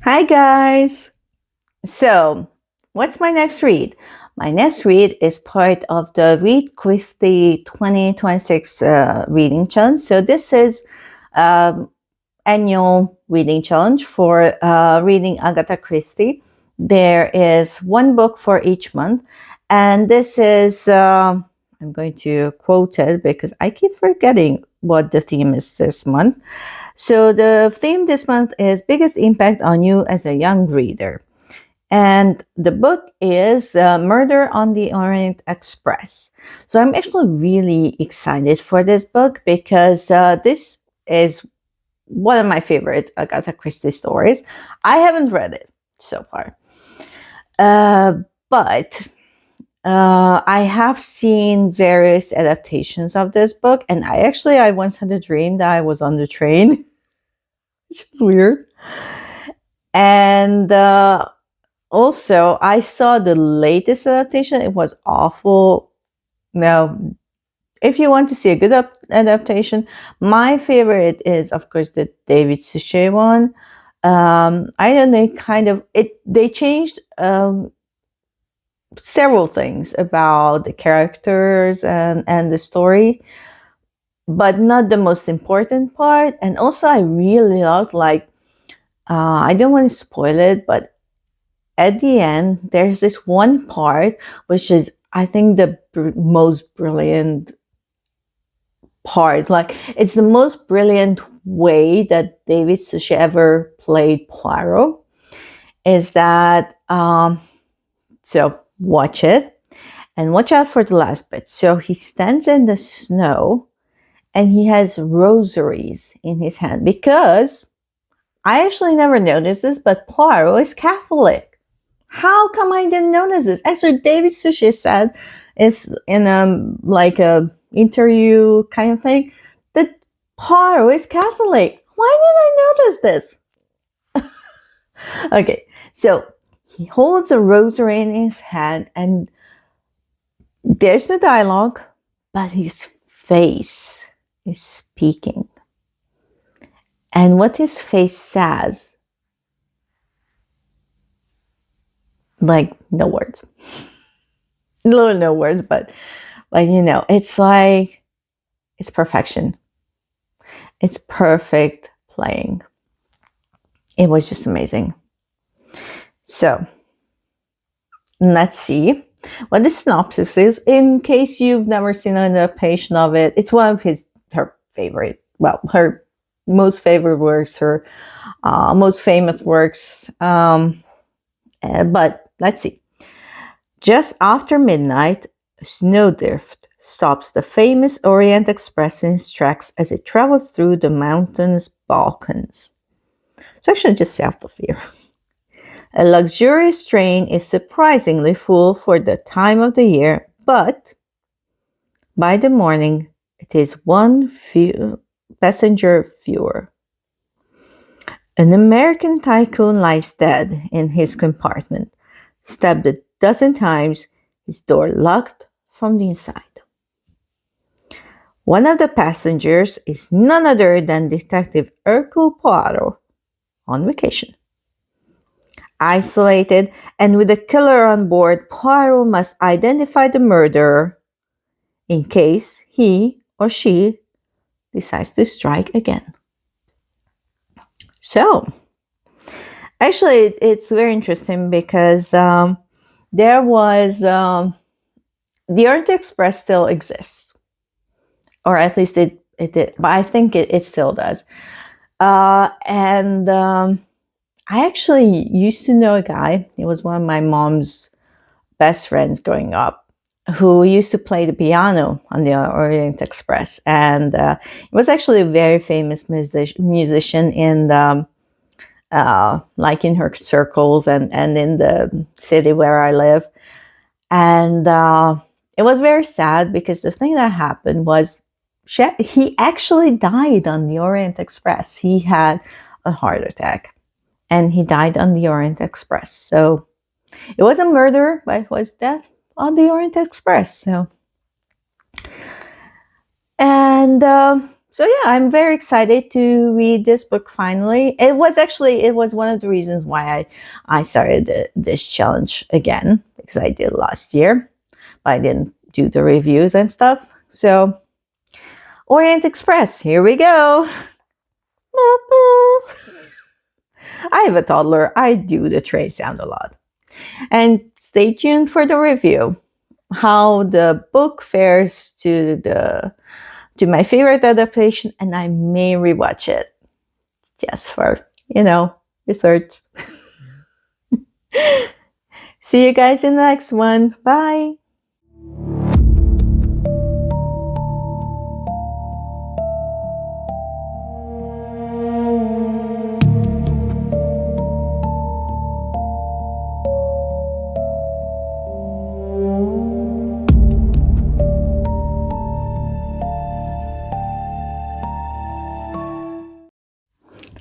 Hi, guys. So, what's my next read? My next read is part of the Read Christie 2026 reading challenge. So, this is um, annual reading challenge for reading Agatha Christie. There is one book for each month, and this is I'm going to quote it because I keep forgetting what the theme is this month. So the theme this month is biggest impact on you as a young reader. And the book is Murder on the Orient Express. So I'm actually really excited for this book because this is one of my favorite Agatha Christie stories. I haven't read it so far, uh, but I have seen various adaptations of this book, and I once had a dream that I was on the train, which was weird. And also, I saw the latest adaptation. It was awful. Now, if you want to see a good adaptation, my favorite is, of course, the David Suchet one. I don't know, kind of it. They changed several things about the characters and the story, but not the most important part. And also, I really loved I don't want to spoil it, but at the end, there's this one part which is, I think, the most brilliant part. Like, it's the most brilliant way that David Suchet ever played Poirot. Is that so? Watch it and watch out for the last bit. So he stands in the snow and he has rosaries in his hand because I actually never noticed this, but Poirot is Catholic. How come I didn't notice this? Actually, David Suchet said it's in a interview kind of thing that Poirot is Catholic. Why did I notice this? Okay, so he holds a rosary in his hand, and there's the dialogue, but his face is speaking. And what his face says, like, no words. Literally no words, but it's like it's perfection. It's perfect playing. It was just amazing. So let's see what the synopsis is. In case you've never seen an adaptation of it, it's one of her most favorite works, her most famous works. But let's see. Just after midnight, a snowdrift stops the famous Orient Express in its tracks as it travels through the mountainous Balkans. It's actually just south of here. A luxurious train is surprisingly full for the time of the year, but by the morning, it is passenger fewer. An American tycoon lies dead in his compartment, stabbed a dozen times, his door locked from the inside. One of the passengers is none other than Detective Hercule Poirot on vacation. Isolated and with a killer on board, Poirot must identify the murderer in case he or she decides to strike again. So, actually, it's very interesting because there was the Orient Express still exists, or at least it did, but I think it still does. And I actually used to know a guy. He was one of my mom's best friends growing up, who used to play the piano on the Orient Express, and he was actually a very famous musician in the like in her circles and in the city where I live. And it was very sad because the thing that happened was he actually died on the Orient Express. He had a heart attack and he died on the Orient Express. So it was a murder, but it was death on the Orient Express. So, and So yeah, I'm very excited to read this book finally. It was one of the reasons why I started this challenge again, because I did last year, but I didn't do the reviews and stuff. So Orient Express, here we go. I have a toddler. I do the tray sound a lot. And stay tuned for the review. How the book fares to my favorite adaptation, and I may rewatch it just for, research. See you guys in the next one. Bye.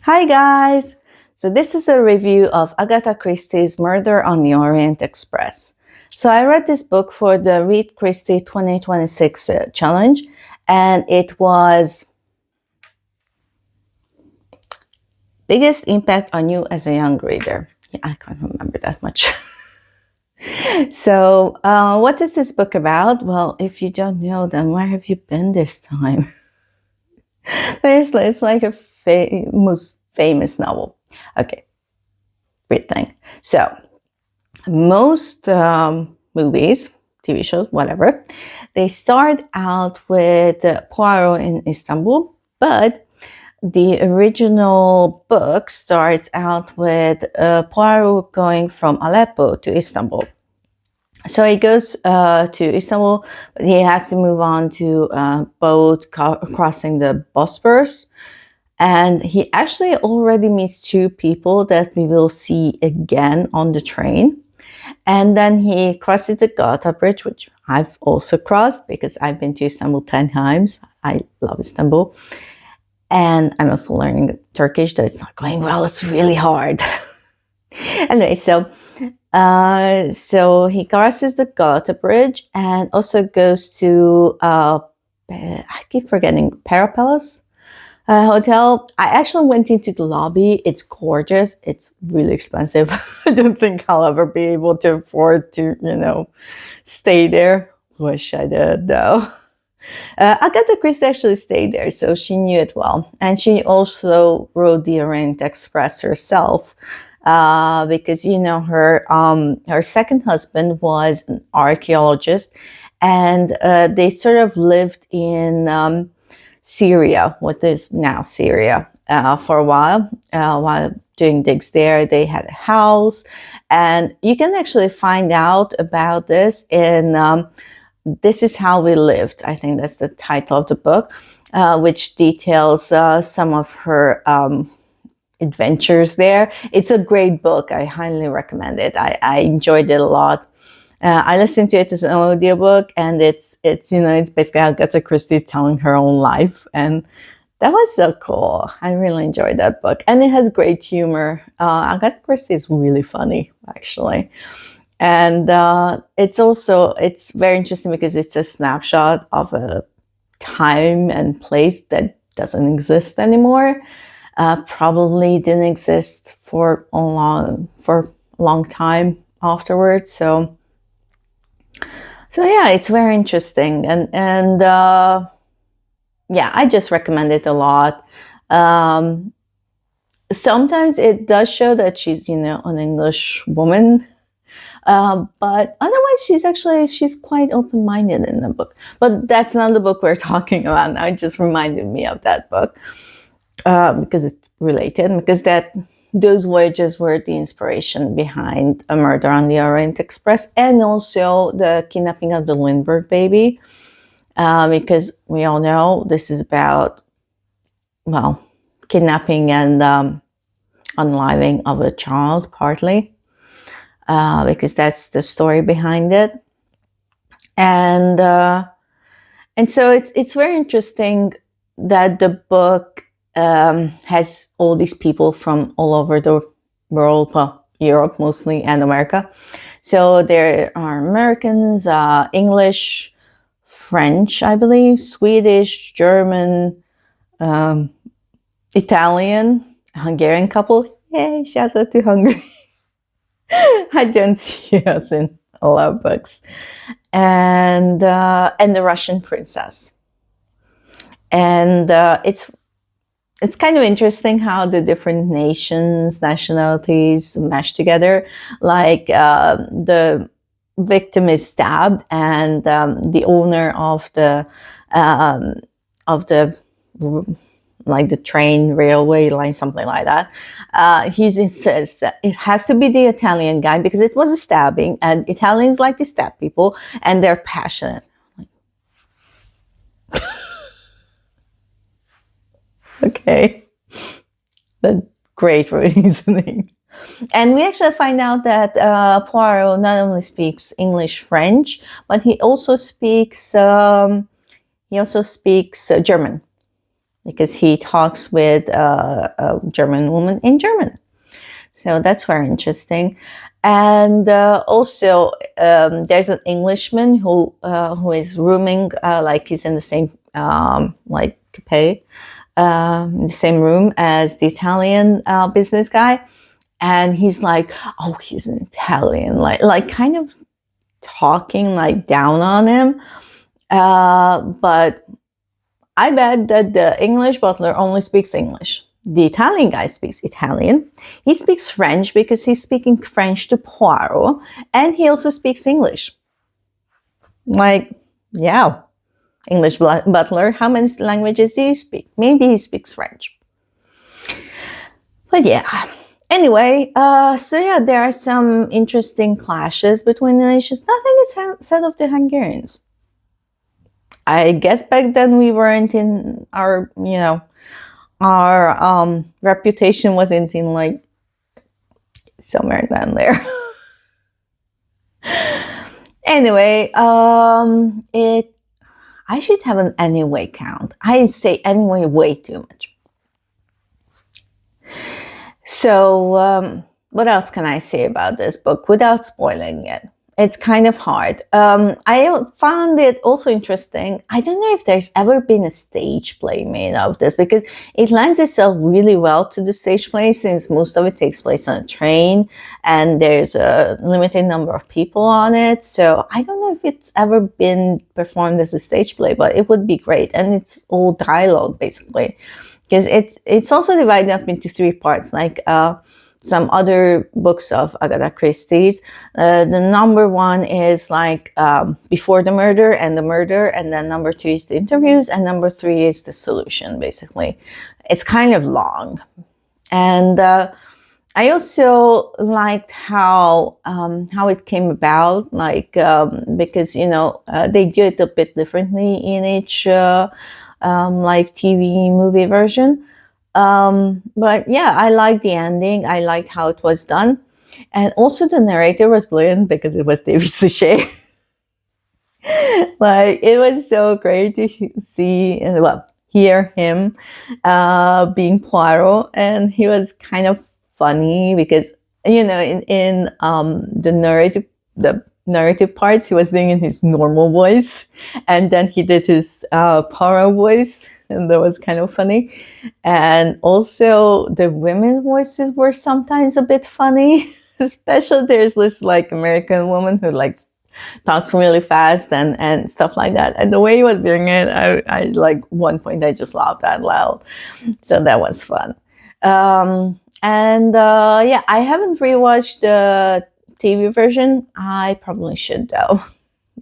Hi guys! So this is a review of Agatha Christie's Murder on the Orient Express. So I read this book for the Read Christie 2026 challenge, and it was biggest impact on you as a young reader. Yeah, I can't remember that much. So what is this book about? Well, if you don't know, then where have you been this time? It's like a most famous novel. Okay, great thing. So most movies, TV shows, whatever, they start out with Poirot in Istanbul, but the original book starts out with Poirot going from Aleppo to Istanbul. So he goes to Istanbul, but he has to move on to a boat crossing the Bosporus. And he actually already meets two people that we will see again on the train. And then he crosses the Galata bridge, which I've also crossed because I've been to Istanbul 10 times. I love Istanbul. And I'm also learning Turkish, though it's not going well. It's really hard. Anyway, so he crosses the Galata bridge and also goes to, I keep forgetting, Pera Palace hotel. I actually went into the lobby. It's gorgeous. It's really expensive. I don't think I'll ever be able to afford to, stay there. Wish I did, though. Agatha Christie actually stayed there, so she knew it well. And she also wrote the Orient Express herself, because her second husband was an archaeologist, and they sort of lived in Syria, what is now Syria, for a while doing digs there. They had a house, and you can actually find out about this in This Is How We Lived. I think that's the title of the book, which details some of her adventures there. It's a great book. I highly recommend it. I enjoyed it a lot. I listened to it as an audiobook, and it's basically Agatha Christie telling her own life, and that was so cool. I really enjoyed that book, and it has great humor. Agatha Christie is really funny, actually, and it's very interesting because it's a snapshot of a time and place that doesn't exist anymore. Probably didn't exist for a long time afterwards. So yeah, it's very interesting, and yeah, I just recommend it a lot. Sometimes it does show that she's an English woman, but otherwise she's quite open-minded in the book. But that's not the book we're talking about now. It just reminded me of that book because it's related, because those voyages were the inspiration behind A Murder on the Orient Express, and also the kidnapping of the Lindbergh baby, because we all know this is about, well, kidnapping and unaliving of a child, partly, because that's the story behind it. And so it's very interesting that the book has all these people from all over the world, well, Europe mostly, and America. So there are Americans, English, French, I believe, Swedish, German, Italian, Hungarian couple. Yay, shout out to Hungary. I don't see us in a lot of books. And the Russian princess. And it's kind of interesting how the different nationalities mesh together. Like the victim is stabbed, and the owner of the like the train railway line, something like that. He insists that it has to be the Italian guy because it was a stabbing, and Italians like to stab people, and they're passionate. Okay, that's great reasoning. And we actually find out that Poirot not only speaks English, French, but he also speaks German, because he talks with a German woman in German. So that's very interesting. And also, there's an Englishman who is rooming, like he's in the same like coupe, in the same room as the Italian business guy, and he's like, "Oh, he's an Italian," like kind of talking like down on him. But I bet that the English butler only speaks English. The Italian guy speaks Italian. He speaks French because he's speaking French to Poirot, and he also speaks English. Like, yeah, English butler, how many languages do you speak? Maybe he speaks French. But yeah. Anyway, so yeah, there are some interesting clashes between the nations. Nothing is said of the Hungarians. I guess back then we weren't in our, our reputation wasn't in like somewhere down there. Anyway, I should have an anyway count. I say anyway way too much. So, what else can I say about this book without spoiling it? It's kind of hard. I found it also interesting. I don't know if there's ever been a stage play made of this, because it lends itself really well to the stage play, since most of it takes place on a train and there's a limited number of people on it. So I don't know if it's ever been performed as a stage play, but it would be great. And it's all dialogue basically, because it's also divided up into 3 parts, like some other books of Agatha Christie's. The number 1 is like before the murder, and then number 2 is the interviews, and number 3 is the solution, basically. It's kind of long. And I also liked how it came about, like because they do it a bit differently in each like TV movie version. But yeah, I liked the ending. I liked how it was done. And also the narrator was brilliant because it was David Suchet. Like, it was so great to hear him being Poirot. And he was kind of funny because, in the narrative parts, he was doing in his normal voice. And then he did his Poirot voice. And that was kind of funny. And also the women's voices were sometimes a bit funny. Especially there's this like American woman who like talks really fast and stuff like that. And the way he was doing it, I like one point I just laughed out loud. So that was fun. Yeah, I haven't rewatched the TV version. I probably should though,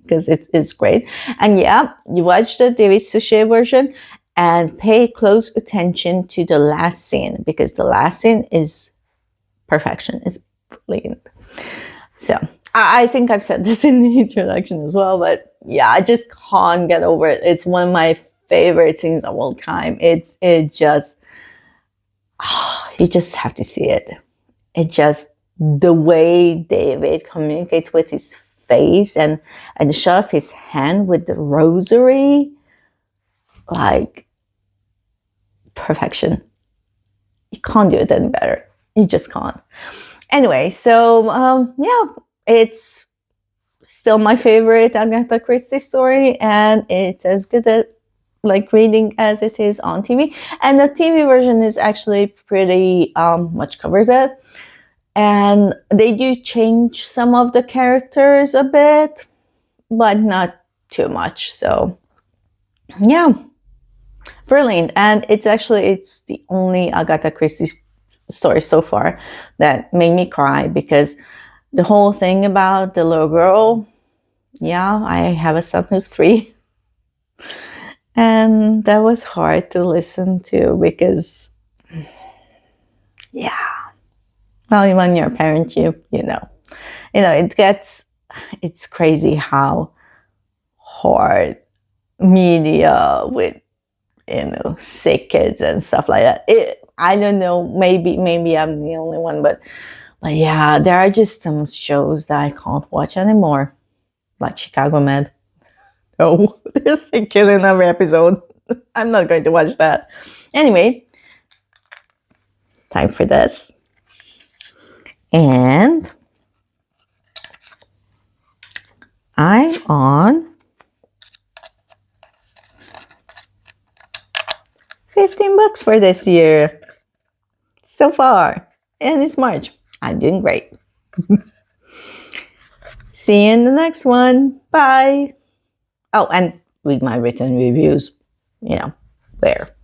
because it's great. And yeah, you watch the David Suchet version and pay close attention to the last scene, because the last scene is perfection. It's brilliant. So I think I've said this in the introduction as well, but yeah, I just can't get over it. It's one of my favorite scenes of all time. You just have to see it. It just, the way David communicates with his face and the shot of his hand with the rosary, like, perfection. You can't do it any better. You just can't. Anyway, so yeah, it's still my favorite Agatha Christie story, and it's as good like reading as it is on TV. And the TV version is actually pretty much covers it. And they do change some of the characters a bit, but not too much. So yeah, brilliant. And it's the only Agatha Christie story so far that made me cry, because the whole thing about the little girl, yeah, I have a son who's 3, and that was hard to listen to because, yeah, well, when you're a parent, it's crazy how hard media with sick kids and stuff like that. I don't know, maybe I'm the only one, but yeah, there are just some shows that I can't watch anymore, like Chicago Med. Oh, there's a kill in every episode. I'm not going to watch that. Anyway, time for this. And I'm on 15 books for this year so far. And it's March. I'm doing great. See you in the next one. Bye. Oh, and read my written reviews, there.